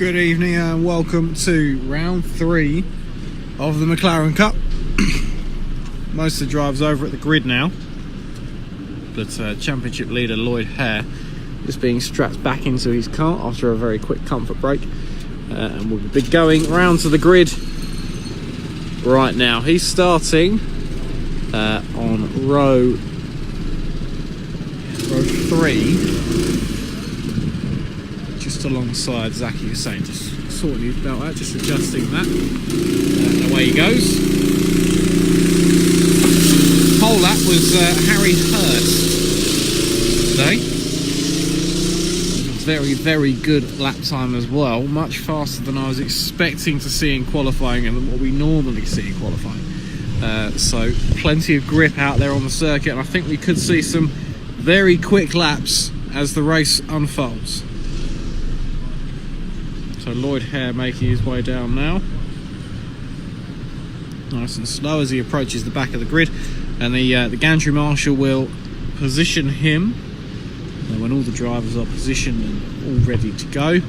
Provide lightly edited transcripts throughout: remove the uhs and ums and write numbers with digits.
Good evening and welcome to round 3 of the McLaren Cup. Most of the drivers over at the grid now, but championship leader Lloyd Hare is being strapped back into his car after a very quick comfort break, and we'll be going round to the grid right now. He's starting on row 3, just alongside Zaki Hussain, just sorting his belt out, just adjusting that, and away he goes. Pole lap was Harry Hurst today. Very, very good lap time as well, much faster than I was expecting to see in qualifying and what we normally see in qualifying. So plenty of grip out there on the circuit, and I think we could see some very quick laps as the race unfolds. So Lloyd Hare making his way down now, nice and slow as he approaches the back of the grid, and the gantry marshal will position him. And when all the drivers are positioned and all ready to go,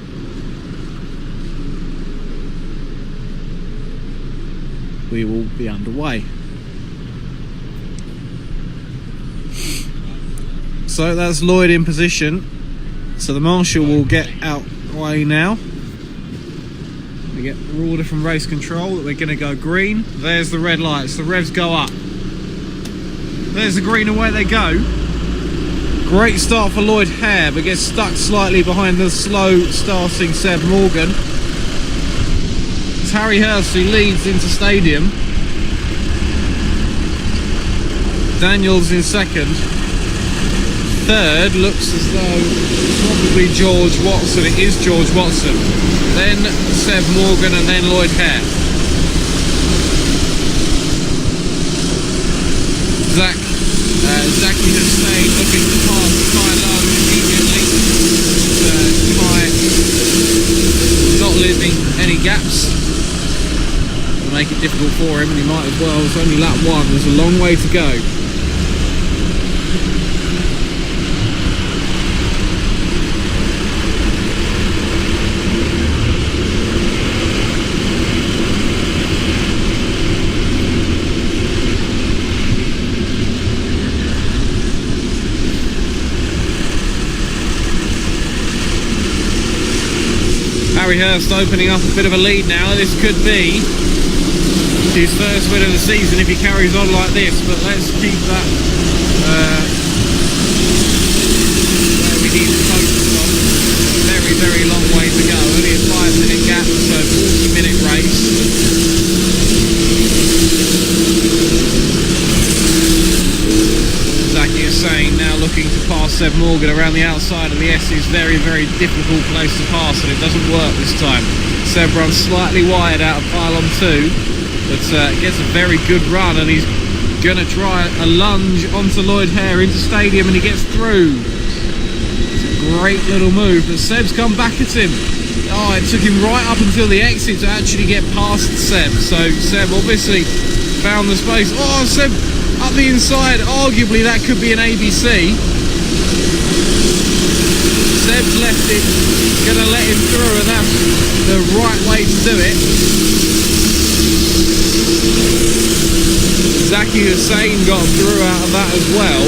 we will be underway. So that's Lloyd in position. So the marshal will get out the way now. We get the order from race control that we're going to go green. There's the red lights, the revs go up. There's the green, away they go. Great start for Lloyd Hare, but gets stuck slightly behind the slow starting Seb Morgan. It's Harry Hurst who leads into stadium. Daniels in second. Third looks as though probably George Watson. It is George Watson. Then Seb Morgan and then Lloyd Hare. Zaki Hussain looking to pass Kai Lung immediately. Kai not leaving any gaps to make it difficult for him, and he might as well. It's only lap 1, there's a long way to go. Harry Hurst opening up a bit of a lead now. This could be his first win of the season if he carries on like this, but let's keep that where we need to focus on. Very, very long way to go. Only a 5-minute gap, so 40-minute race. Zaki Hussain now looking to pass Seb Morgan around the outside of the S's. Very, very difficult place to pass, and it doesn't work this time. Seb runs slightly wide out of pylon 2, but gets a very good run, and he's going to try a lunge onto Lloyd Hare into stadium, and he gets through. It's a great little move, but Seb's come back at him. Oh, it took him right up until the exit to actually get past Seb. So Seb obviously found the space. Oh, Seb up the inside. Arguably that could be an ABC. Seb's left it, gonna let him through, and that's the right way to do it. Zaki Hussain got through out of that as well.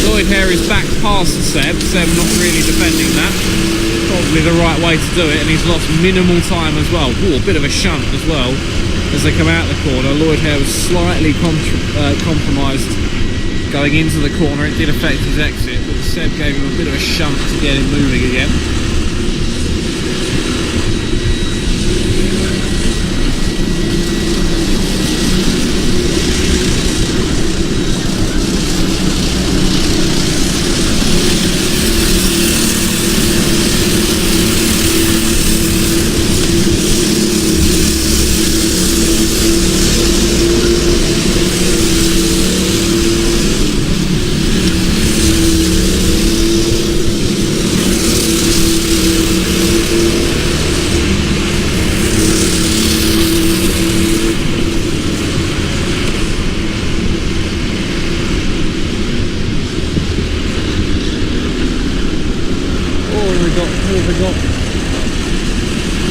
Lloyd Hare is back past Seb. Seb not really defending that. Probably the right way to do it, and he's lost minimal time as well. Ooh, a bit of a shunt as well as they come out the corner. Lloyd Hare was slightly compromised going into the corner. It did affect his exit, but Seb gave him a bit of a shunt to get him moving again.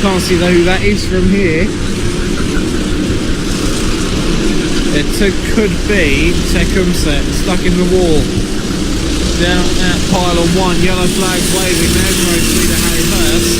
can't see though who that is from here. It could be takehis stuck in the wall. Down at pylon 1, yellow flags waving. There's road leader Harry Hurst.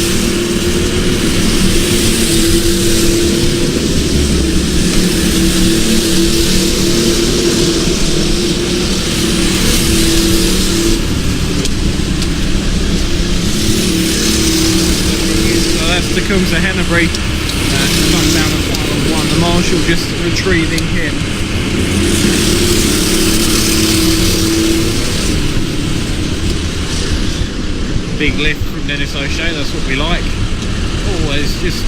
So that's takehis Hennebury stuck down at pylon 1. The marshal just retrieving him. Big lift from Dennis O'Shea, that's what we like. Oh, it's just...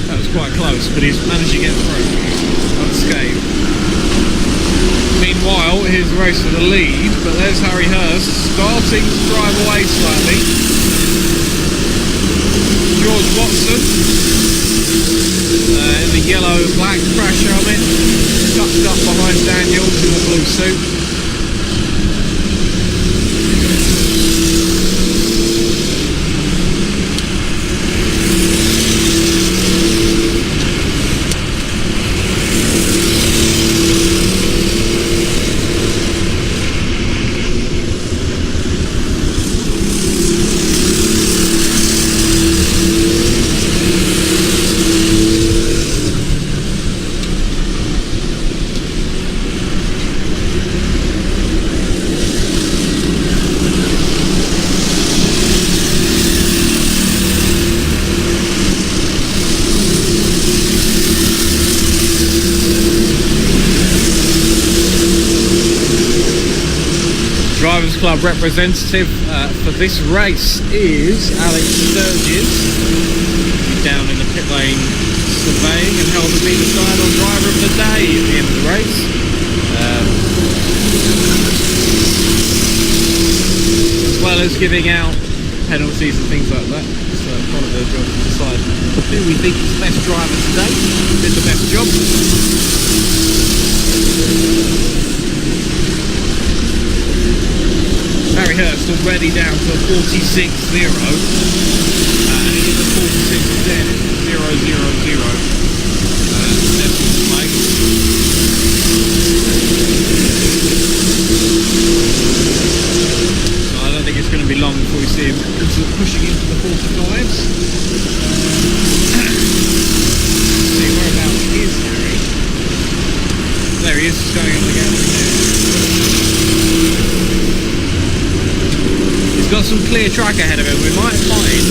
that was quite close, but he's managed to get through unscathed. Meanwhile, here's the race for the lead, but there's Harry Hurst starting to drive away slightly. George Watson in the yellow and black crash helmet, tucked up behind Daniels in the blue suit. Drivers Club representative for this race is Alex Sturgis. He's down in the pit lane surveying and held to be decided on driver of the day at the end of the race. As well as giving out penalties and things like that. It's part of their job to decide who we think is the best driver today, did the best job. Harry Hurst already down to a 46.0 and it is a 46.10.000 decimal place. So I don't think it's going to be long before we see him pushing into the 45s. See whereabouts is Harry. There he is, just going up the galley there. Got some clear track ahead of him. We might find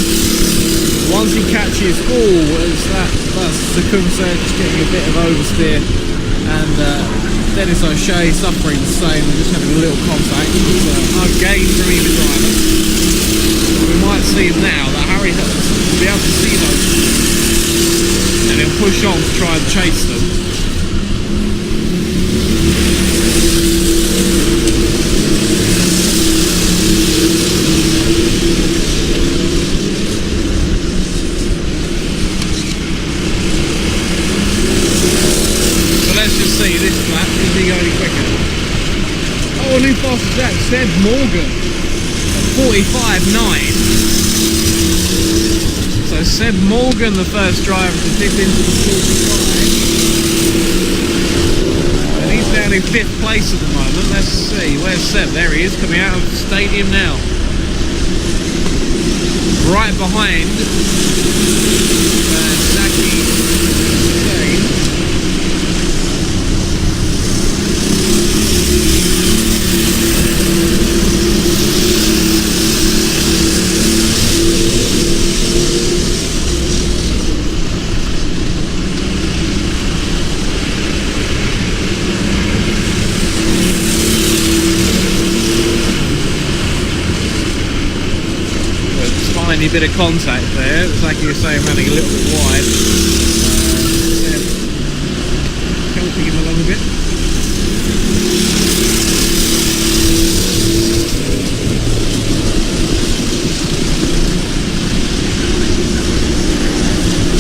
once he catches as that's takehis just getting a bit of oversteer, and Dennis O'Shea suffering the same and just having a little contact. No gain from either driver. We might see now that Harry will be able to see those and he'll push on to try and chase them. See this lap, is he going quicker? Oh, and who passes that? Seb Morgan at 45.9. So Seb Morgan, the first driver to dip into the 45. And he's down in 5th place at the moment. Let's see, where's Seb? There he is, coming out of the stadium now. Right behind Zaki. Tiny bit of contact there. It's like you were saying, running a little bit wide. Helping him along a bit.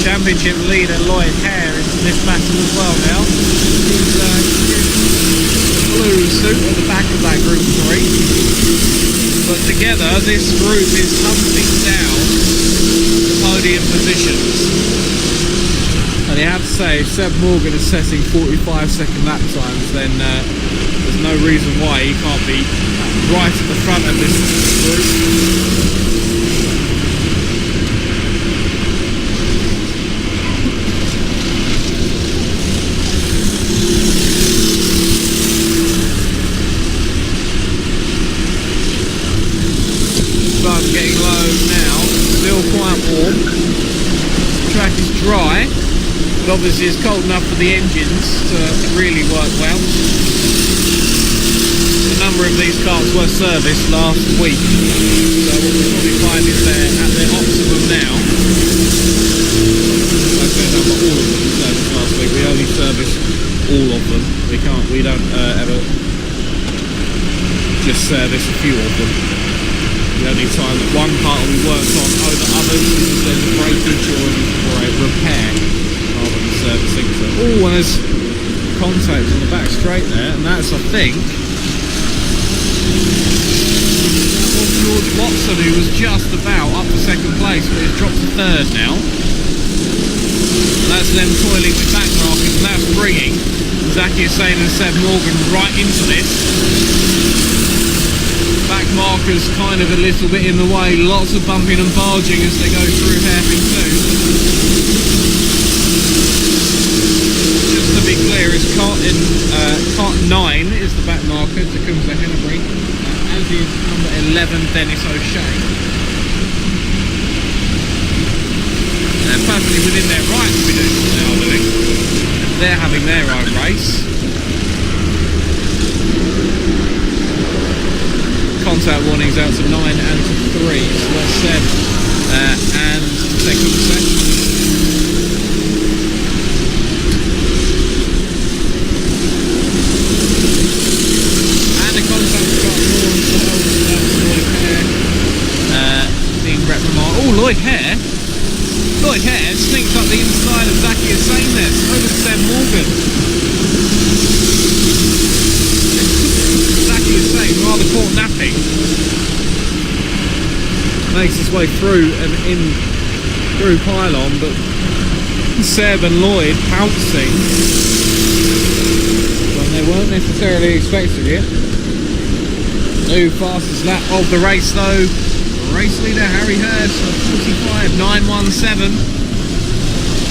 Championship leader Lloyd Hare into this battle as well now. He's blue suit at the back of that Group 3. But together, this group is hunting down the podium positions. And you have to say, if Seb Morgan is setting 45-second lap times, then there's no reason why he can't be right at the front of this group. Sun getting low now, still quite warm. The track is dry, but obviously it's cold enough for the engines to really work well. A number of these cars were serviced last week, so what we'll probably find is they're at their optimum now. Like I said, not all of them serviced last week. We only service all of them. We don't ever just service a few of them. The only time that one part we worked on over others is if there's a breakage or a repair rather than servicing. So, oh, and there's contact on the back straight there, and that's, I think, that was George Watson, who was just about up for second place, but he's dropped to third now. And that's them toiling with back markers, and that's bringing Zaki Hussain and Seb Morgan right into this. Back markers kind of a little bit in the way, lots of bumping and barging as they go through hairpin 2. Just to be clear, it's cart 9 is the back marker to Kumsa Hennebrink, as is number 11 Dennis O'Shea. They're perfectly within their right to be doing what they are doing. They're having their own race. Contact warnings out to 9 and to 3, so that's Seb and second set. And the contact has got more as well, that's Lloyd Hare being reprimanded. Oh, Lloyd Hare sneaks up the inside of Zaki Hussain there, so does Seb Morgan. Zaki Hussain rather caught napping. Makes his way through and in through pylon, but Seb and Lloyd pouncing when they weren't necessarily expecting it. New fastest lap of the race though. Race leader Harry Hurst at 45.917.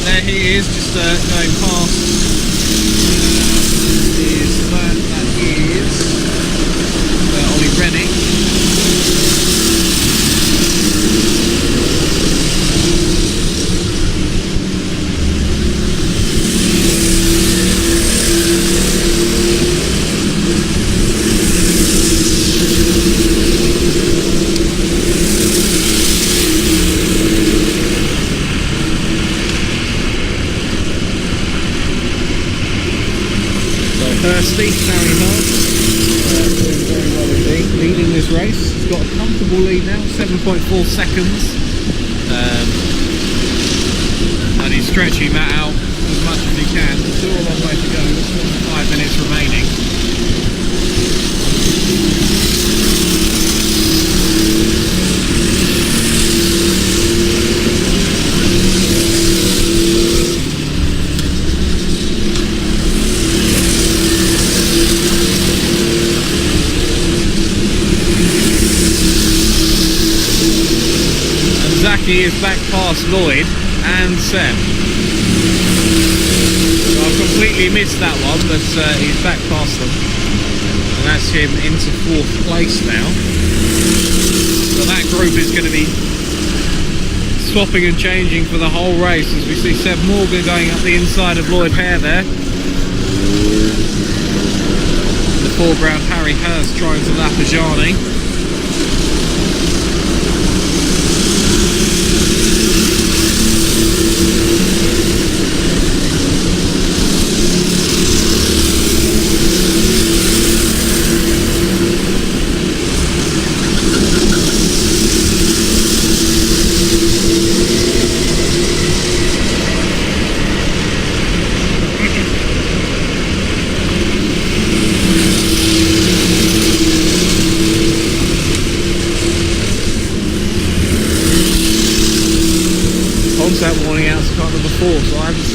There he is, just going past. That is Ollie Rennie. Hursty, Harry Hurst, doing very well indeed, leading this race. He's got a comfortable lead now, 7.4 seconds. And he's stretching that out as much as he can. Still a long way to go, 5 minutes remaining. Zaki is back past Lloyd and Seb. So I completely missed that one, but he's back past them. And that's him into 4th place now. So that group is going to be swapping and changing for the whole race as we see Seb Morgan going up the inside of Lloyd Hare there. In the foreground, Harry Hurst trying to lap Ajani.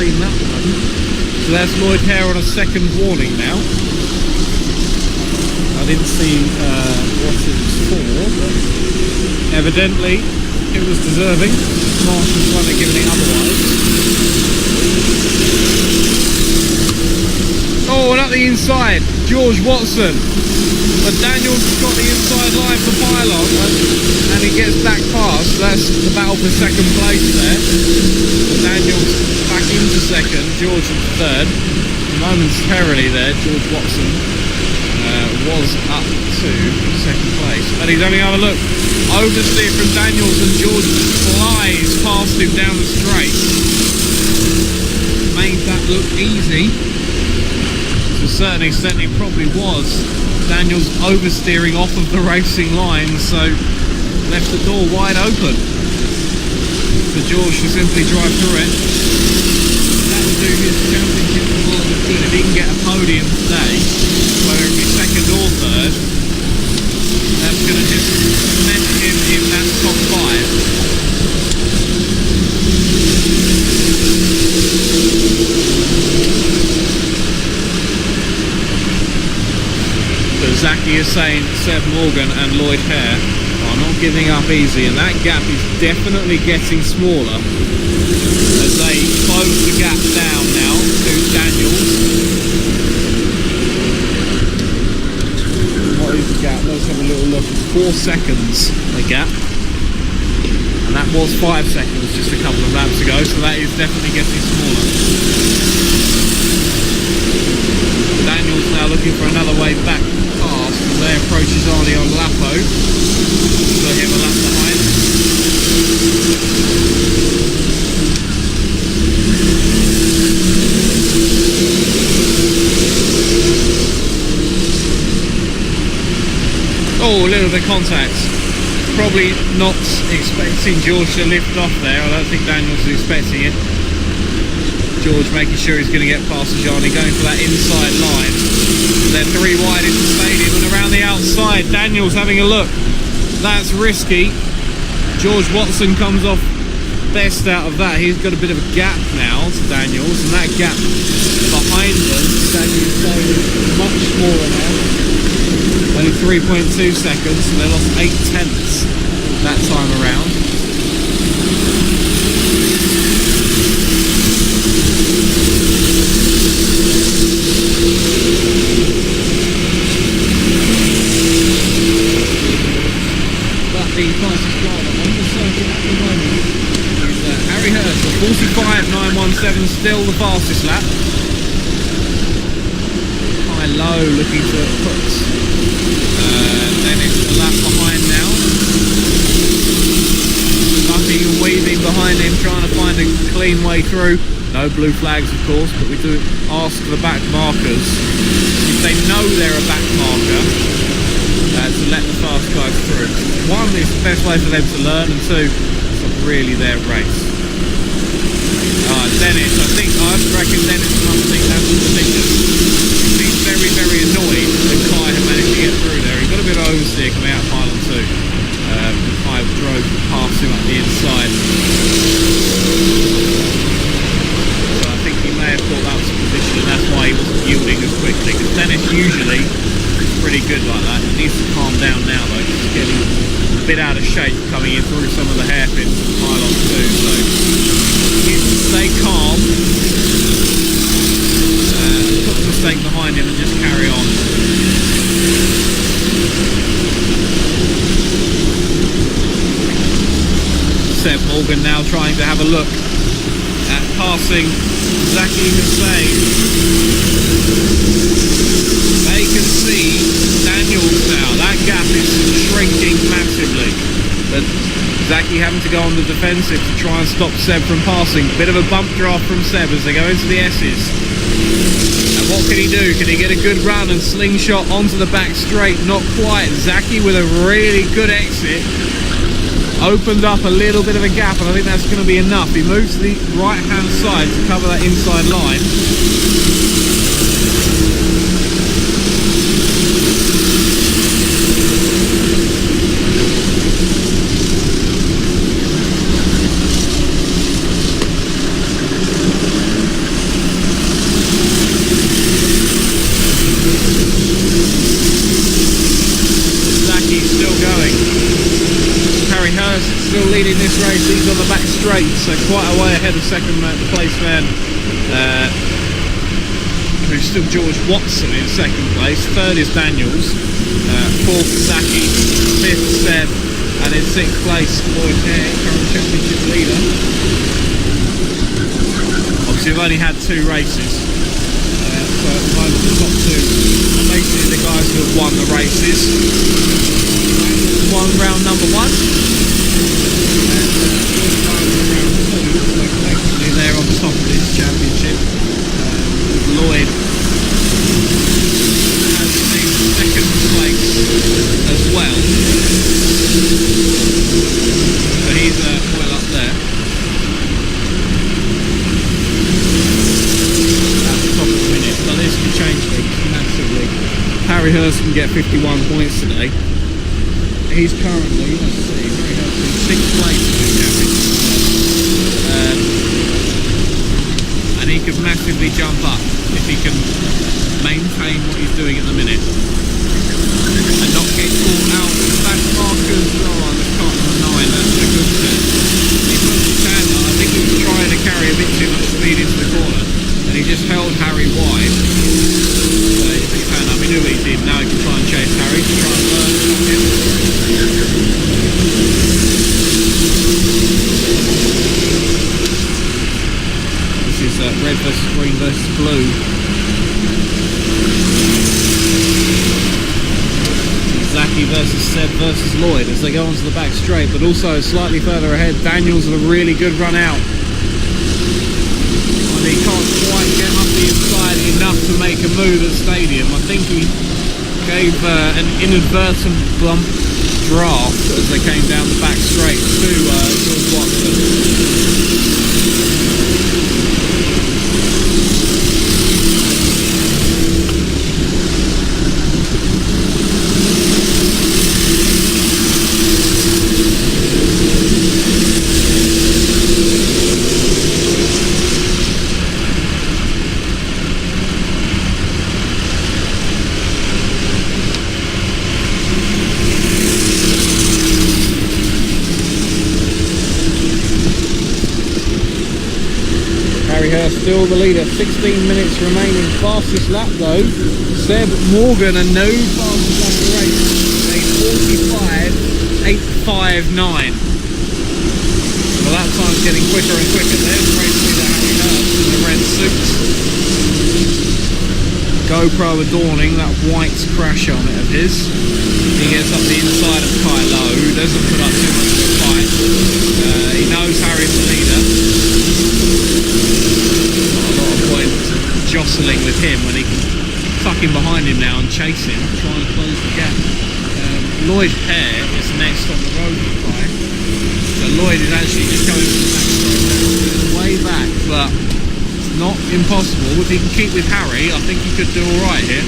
seen that one. So that's Lloyd Hare on a second warning now. I didn't see what it was for, but evidently it was deserving. Marshall's trying to give it otherwise. Oh, and up the inside, George Watson. But Daniels has got the inside line for pylon, and he gets back past. That's the battle for second place there. Daniels back into second, George in third. Momentarily there, George Watson was up to second place. And he's having another look. Oversteer from Daniels, and George flies past him down the straight. Made that look easy. To a certain extent it probably was. Daniels oversteering off of the racing line, so left the door wide open for George to simply drive through it. That will do his championship a lot of good. If he can get a podium today, whether it be second or third, that's going to just cement him in that top five. Zaki is saying Seb Morgan and Lloyd Hare are not giving up easy, and that gap is definitely getting smaller as they close the gap down now to Daniels. What is the gap? Let's have a little look. It's 4 seconds the gap, and that was 5 seconds just a couple of laps ago, so that is definitely getting smaller. Daniels now looking for another way back past, and there approaches Arnie on Lapo. So him a lap behind. Oh, a little bit of contact. Probably not expecting George to lift off there. I don't think Daniels is expecting it. George making sure he's going to get past Johnny, going for that inside line. They're 3 wide into the stadium, and around the outside, Daniels having a look. That's risky. George Watson comes off best out of that. He's got a bit of a gap now to Daniels, and that gap behind them, Daniels is much smaller now. Only 3.2 seconds, and they lost 8/10 that time around. The fastest driver on the circuit at the moment is Harry Herschel, 45.917, still the fastest lap. High low looking to put Dennis a lap behind now. Bucking and weaving behind him, trying to find a clean way through. No blue flags of course, but we do ask the back markers if they know they're a back marker. To let the fast guys through. 1, it's the best way for them to learn, and 2, it's not really their race. Dennis, I reckon Dennis must think that's the position. He seems very, very annoyed that Kai had managed to get through there. He got a bit of oversteer coming out of pylon 2. Kai drove past him up the inside. So I think he may have thought that was the position, and that's why he wasn't yielding as quickly, because Dennis usually pretty good like that. It needs to calm down now though, because it's getting a bit out of shape coming in through some of the hairpins and pylon too, so he needs to stay calm, put the mistake behind him and just carry on. Seb Morgan now trying to have a look at passing Zaki Hussein. They can see Daniels now. That gap is shrinking massively. But Zaki having to go on the defensive to try and stop Seb from passing. Bit of a bump draft from Seb as they go into the S's. And what can he do? Can he get a good run and slingshot onto the back straight? Not quite. Zaki with a really good exit. Opened up a little bit of a gap, and I think that's going to be enough. He moves to the right hand side to cover that inside line. straight, so quite a way ahead of second place man, who's still George Watson in second place. Third is Daniels, fourth Zaki, fifth Seb, and in sixth place Lloyd Hare, current championship leader. Obviously we've only had 2 races, so at the moment the top 2 are basically the guys who have won the races. Won round number 1, and round 2, so collectively they're on top of this championship. Lloyd has been second place as well, so he's well up there at the top of the minute, but this can change things massively. Harry Hurst can get 51 points today. He's currently, let's see, Harry Hurst in 6th place in this championship, and he could massively jump up if he can maintain what he's doing at the minute and not get caught out with the back markers. Oh, the cut on the 9, that's a good set. He put his hand up. I think he was trying to carry a bit too much speed into the corner, and he just held Harry wide. So he put his hand up, he knew what he did. Now he can try and chase Harry to try and learn from him. This is red versus green versus blue. Zaki versus Seb versus Lloyd as they go onto the back straight, but also slightly further ahead, Daniels with a really good run out. And he can't quite get up the inside enough to make a move at Stadium. I think he gave an inadvertent bump draft as they came down the back straight to George Watson. Still the leader, 16 minutes remaining. Fastest lap though, Seb Morgan, and no fastest lap of the race, a 45.859. Well, that time's getting quicker and quicker. There's the race leader Harry Hurst in the red suit. GoPro adorning that white crash helmet of his. He gets up the inside of Kylo, who doesn't put up too much of a fight. He knows Harry's the leader. Jostling with him when he can tuck him behind him now and chase him, trying to close the gap. Lloyd Hare is next on the road to try. So Lloyd is actually just going to the back straight, way back, but it's not impossible. If he can keep with Harry, I think he could do alright here.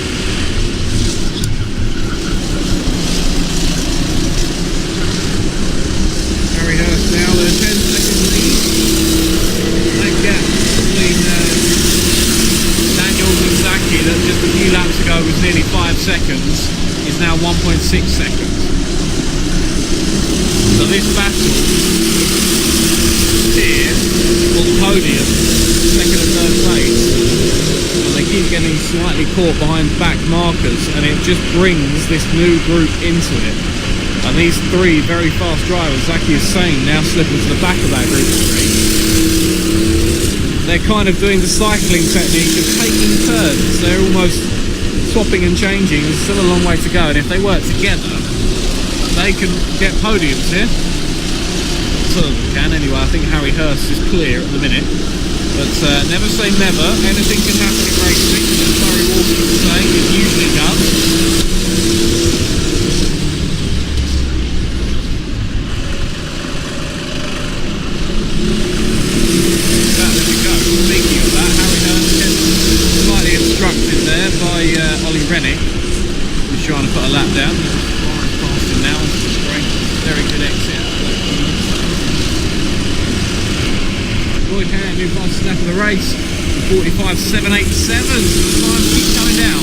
Harry Hurst now with a 10-second lead. That gap between Daniels and Zaki, that just a few laps ago was nearly 5 seconds, is now 1.6 seconds. So this battle here for the podium, second and third place, and they keep getting slightly caught behind back markers, and it just brings this new group into it. And these 3 very fast drivers, Zaki is saying, now slip into the back of that group of 3. They're kind of doing the cycling technique of taking turns. They're almost swapping and changing. There's still a long way to go, and if they work together, they can get podiums here. Some of them can anyway. I think Harry Hurst is clear at the minute, but never say never. Anything can happen in racing, as Murray Walker was saying, it usually does. Speaking of that, Harry Hurst gets slightly instructed there by Ollie Rennick, who's trying to put a lap down. He's past him now onto the straight. Very good exit. Lloyd Hare, new fastest lap of the race, 45.787. The time keeps coming down.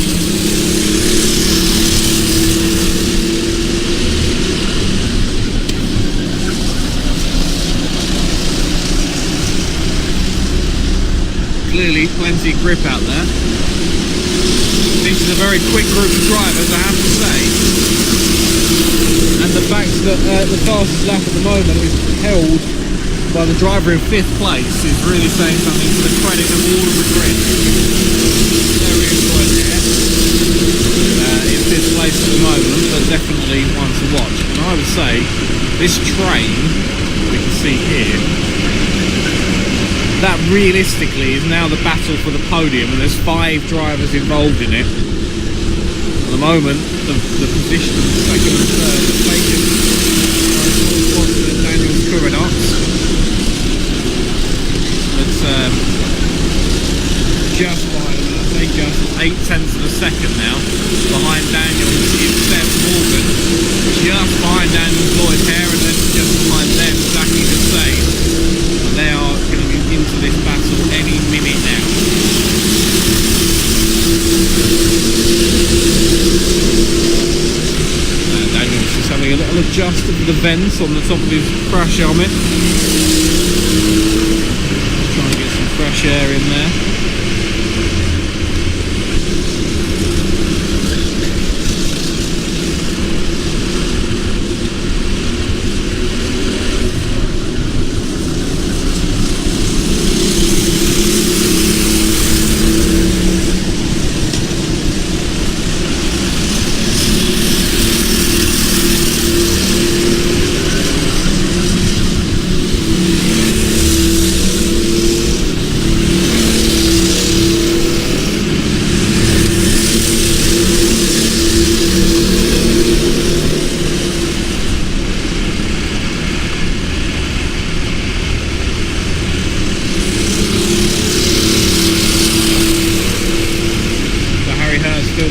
clearly plenty of grip out there. This is a very quick group of drivers, I have to say. And the fact that the fastest lap at the moment is held by the driver in 5th place is really saying something to the credit of all of the grid. There is Lloyd here, in 5th place at the moment, but definitely one to watch. And I would say this train, we can see here, that realistically is now the battle for the podium, and there's 5 drivers involved in it. At the moment, the position of the 2nd and 3rd is taken by Daniel Curinox. But just behind him, I say just 8/10 of a second now, behind Daniel is Seb Morgan. Just behind Daniel Lloyd Hare, and then just behind them exactly the same. They are going to be into this battle any minute now. Daniel's just having a little adjust of the vents on the top of his crash helmet. Trying to get some fresh air in there.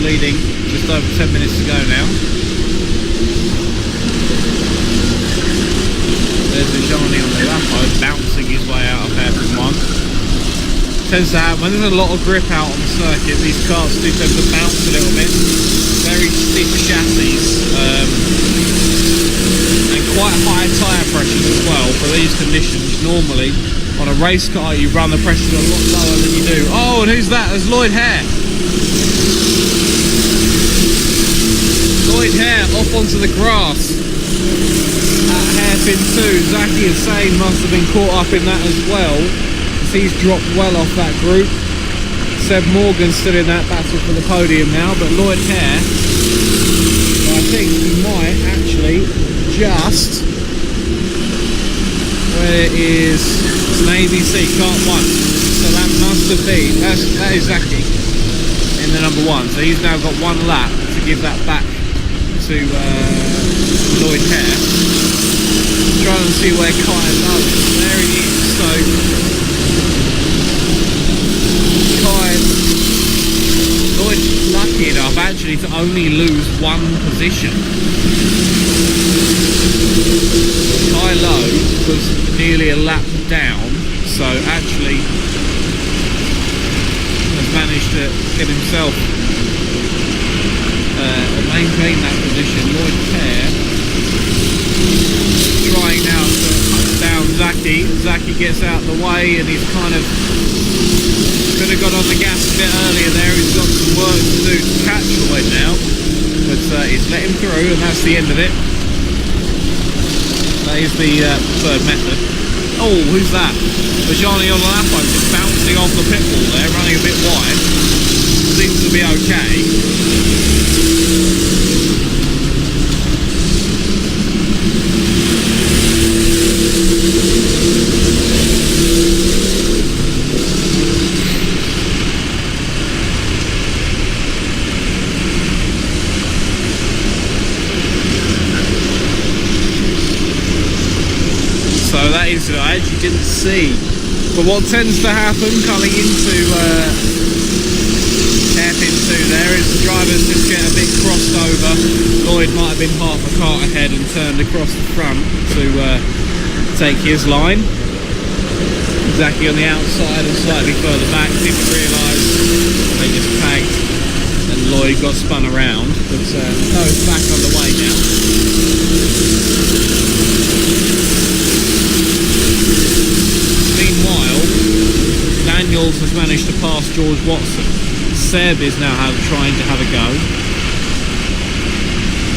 Leading, just over 10 minutes to go now. There's Ajani on the lap, bouncing his way out of hairpin 1. Tends to happen when there's a lot of grip out on the circuit, these cars do tend to bounce a little bit. Very stiff chassis, and quite high tyre pressures as well for these conditions. Normally on a race car you run the pressure a lot lower than you do. Oh, and who's that? There's Lloyd Hare. Lloyd Hare off onto the grass at hairpin 2. Zaki Hussain must have been caught up in that as well, as he's dropped well off that group. Seb Morgan's still in that battle for the podium now, but Lloyd Hare, I think he might actually just, where it is, it's an ABC kart 1, so that must have been, that is Zaki in the number 1, so he's now got 1 lap to give that back to Lloyd Hare. Trying to see where Kai Lowe is. There he is. So Kai Lloyd lucky enough actually to only lose 1 position. Kai Lowe was nearly a lap down, so actually has managed to get himself maintain that position. Lloyd Hare trying now to hunt down Zaki. Zaki gets out of the way, and he's kind of could have got on the gas a bit earlier there. He's got some work to do to catch Lloyd now, but he's let him through, and that's the end of it. That is the preferred method. Oh, who's that? Ajani on the lap, just bouncing off the pit wall there, running a bit wide. Seems to be okay. So that incident I actually didn't see, but what tends to happen coming into hairpin 2 there is the drivers just get a bit crossed over. Lloyd might have been half a kart ahead and turned across the front to take his line. Exactly on the outside and slightly further back, didn't realise they just tagged and Lloyd got spun around, but no, it's back on the way now. Meanwhile, Daniels has managed to pass George Watson. Seb is now trying to have a go.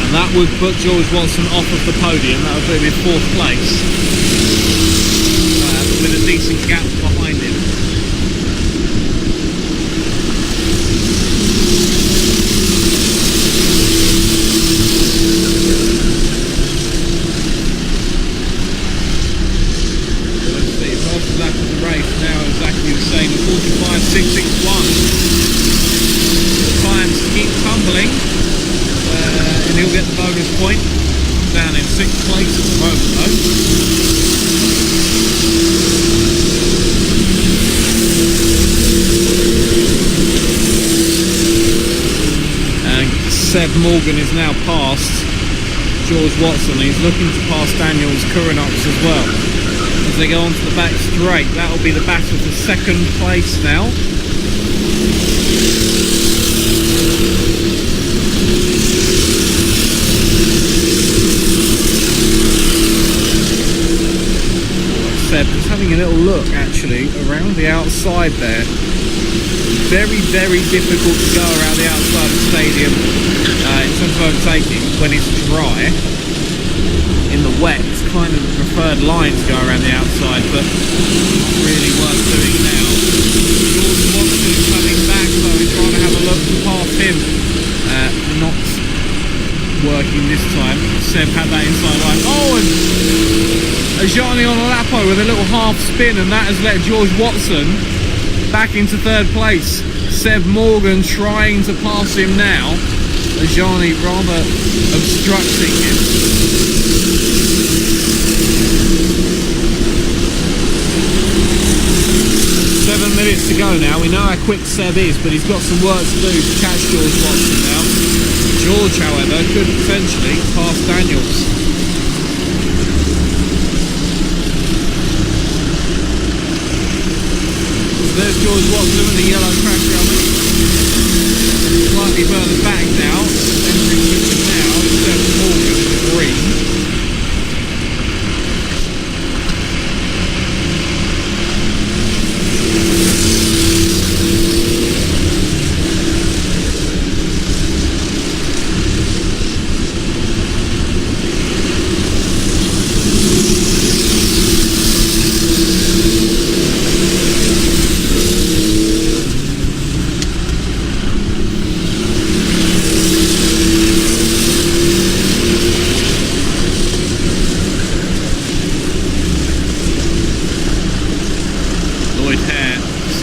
And that would put George Watson off of the podium. That would put him in 4th place. With a decent gap behind him. Lap of the race now exactly the same, 45.661. The times keep tumbling, and he'll get the bonus point. Down in 6th place at the moment though. And Seb Morgan is now past George Watson. He's looking to pass Daniels Currenox as well. As they go onto the back straight, that will be the battle for 2nd place now. Seb is having a little look actually around the outside there. Very, very difficult to go around the outside of the stadium in terms of overtaking when it's dry. In the wet, it's kind of the preferred line to go around the outside, but not really worth doing now. George Watson is coming back though, he's trying to have a look to pass him. Not working this time. Seb had that inside line. Oh, and Ajani on a lapo with a little half spin, and that has let George Watson back into 3rd place. Seb Morgan trying to pass him now. Ajani rather obstructing him. 7 minutes to go now. We know how quick Seb is, but he's got some work to do to catch George Watson now. George, however, could potentially pass Daniels. There's George Watson with the yellow crash helmet. Slightly further back now. Entering kitchen now. Seb Morgan with the green.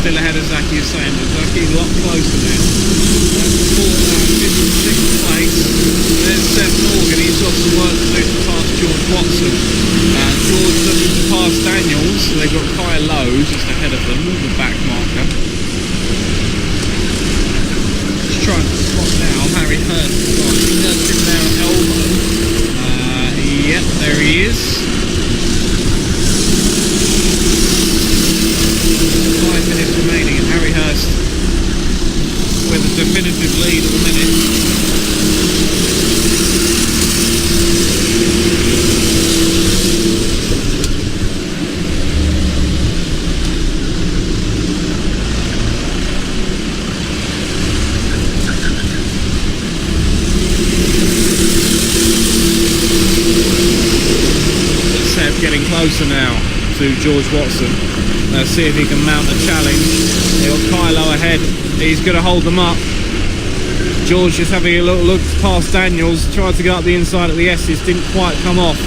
Still ahead of Zaki Sanders. Zaki's a lot closer now. That's 6th place. There's Seb Morgan. He's got some work to do to pass George Watson. George looking to pass Daniels. So they've got Kai Lowe just ahead of them, the back marker. Just trying to spot now Harry Hurst. I think that's him there at elbow. Yep, there he is. 5 minutes remaining, and Harry Hurst with a definitive lead at the minute. Seb getting closer now to George Watson. Let's see if he can mount a challenge. They've got Kylo ahead. He's going to hold them up. George just having a little look past Daniels. Tried to go up the inside of the S's. Didn't quite come off.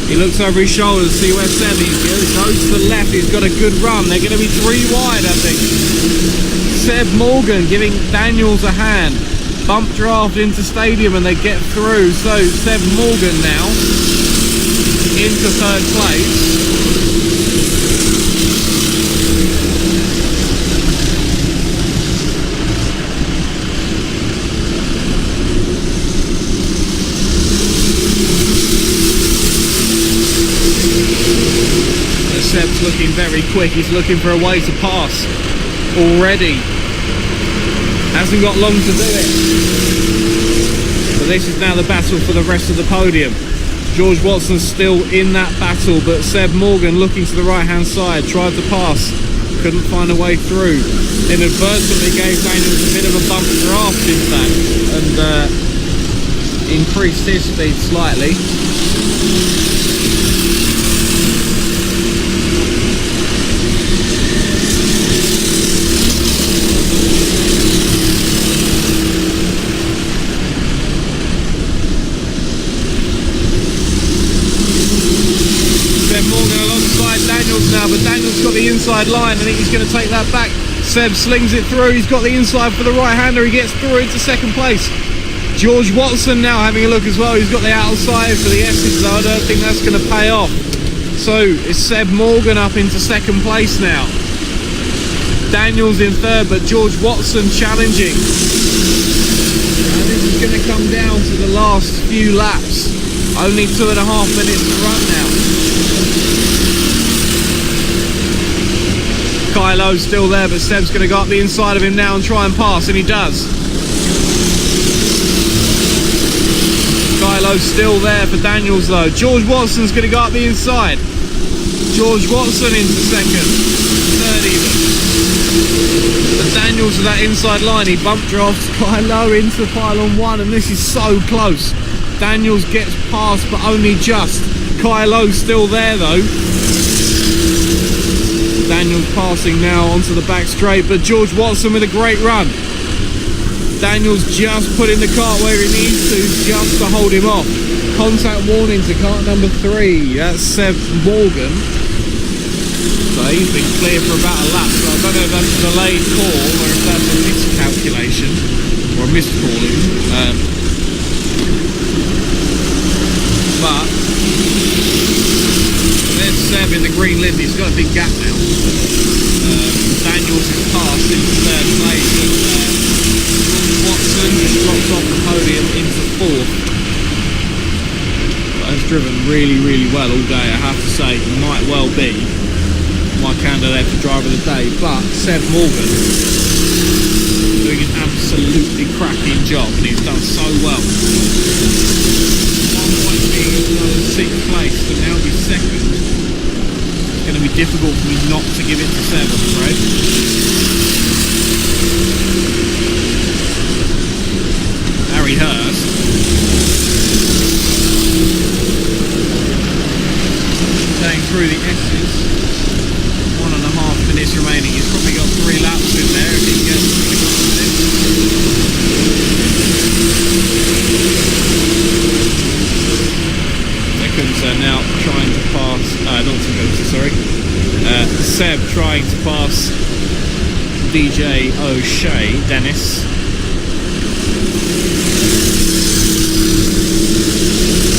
He looks over his shoulder to see where Seb is. He goes to the left. He's got a good run. They're going to be 3 wide, I think. Seb Morgan giving Daniels a hand. Bump draft into stadium and they get through. So Seb Morgan now into 3rd place. Seb's looking very quick. He's looking for a way to pass already. Hasn't got long to do it. But this is now the battle for the rest of the podium. George Watson's still in that battle, but Seb Morgan looking to the right hand side, tried to pass, couldn't find a way through. Inadvertently gave Daniels a bit of a bump draft in fact, and increased his speed slightly. Now, but Daniels got the inside line. I think he's going to take that back. Seb slings it through. He's got the inside for the right-hander. He gets through into second place. George Watson now having a look as well. He's got the outside for the S's, though. I don't think that's going to pay off. So it's Seb Morgan up into second place now. Daniels in third, but George Watson challenging. And this is going to come down to the last few laps. Only 2.5 minutes to run now. Kylo's still there, but Seb's going to go up the inside of him now and try and pass, and he does. Kylo's still there for Daniels though. George Watson's going to go up the inside. George Watson into second. Third even. But Daniels with that inside line, he bump drafts Kylo into pylon 1, and this is so close. Daniels gets past, but only just. Kylo's still there though. Daniels passing now onto the back straight, but George Watson with a great run. Daniels just putting the cart where he needs to, just to hold him off. Contact warning to cart number 3. That's Seb Morgan. So he's been clear for about a lap. So I don't know if that's a delayed call or if that's a miscalculation or a miscalling. But there's Seb in the green lid. He's got a big gap now. Daniels is passed into third place, and Watson just drops off the podium into fourth. But has driven really, really well all day, I have to say. Might well be my candidate for driver of the day, but Seb Morgan doing an absolutely cracking job, and he's done so well. 1 point being another 6th place, but now be second. It's going to be difficult for me not to give it to Seb, I'm afraid. Harry Hurst going through the S's. 1.5 minutes remaining. He's probably got 3 laps in there if he gets Seconds are now trying to pass, not seconds, sorry. Seb trying to pass DJ O'Shea, Dennis.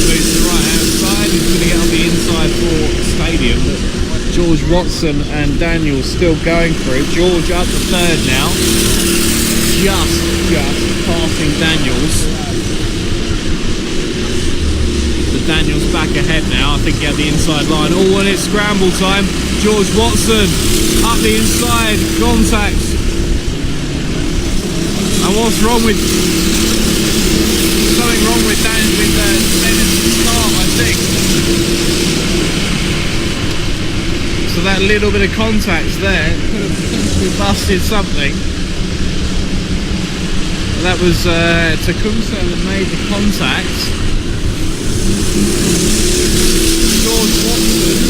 Moves to the right hand side, he's going to get on the inside for Stadium. But George Watson and Daniel still going through. George up to third now. Just passing Daniels. Daniels back ahead now. I think he had the inside line. Oh, and it's scramble time. George Watson up the inside. Contact. And what's wrong with... something wrong with Dennis's start, I think. So that little bit of contact there could have potentially busted something. That was Tecumseh that made the contact. George Watson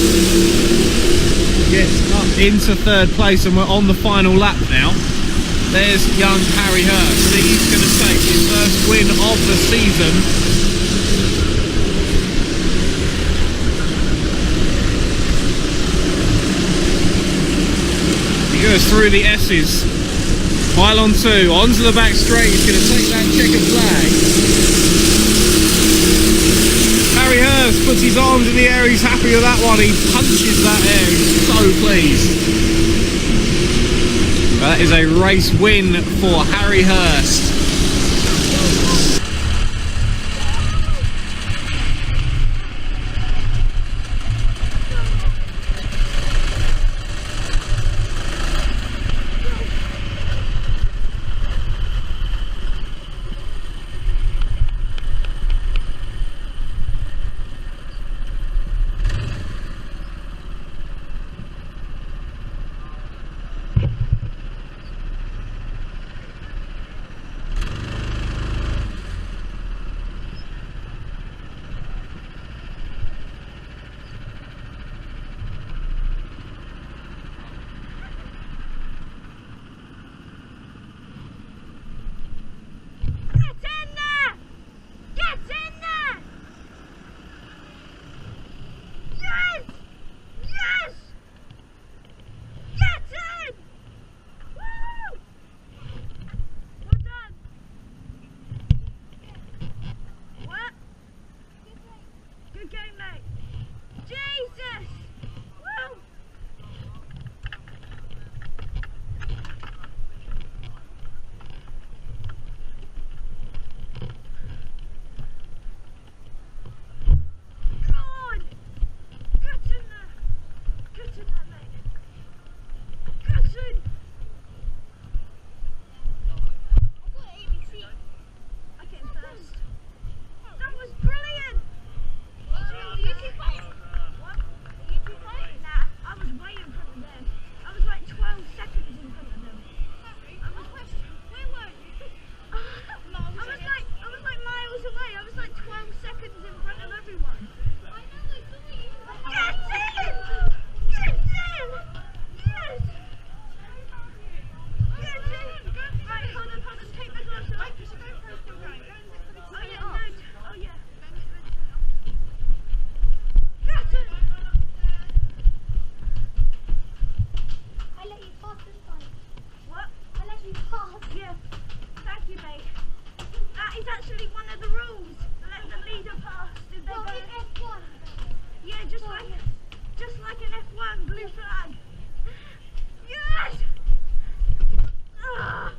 gets up into third place, and we're on the final lap now. There's young Harry Hurst. He's going to take his first win of the season. He goes through the S's. Pylon 2, onto the back straight. He's going to take that checkered flag. Harry Hurst puts his arms in the air, he's happy with that one, he punches that air, he's so pleased. That is a race win for Harry Hurst. That is actually one of the rules. Let the leader pass. Did they go? F1. Yeah, just like an F1 blue flag. Yes! Ah!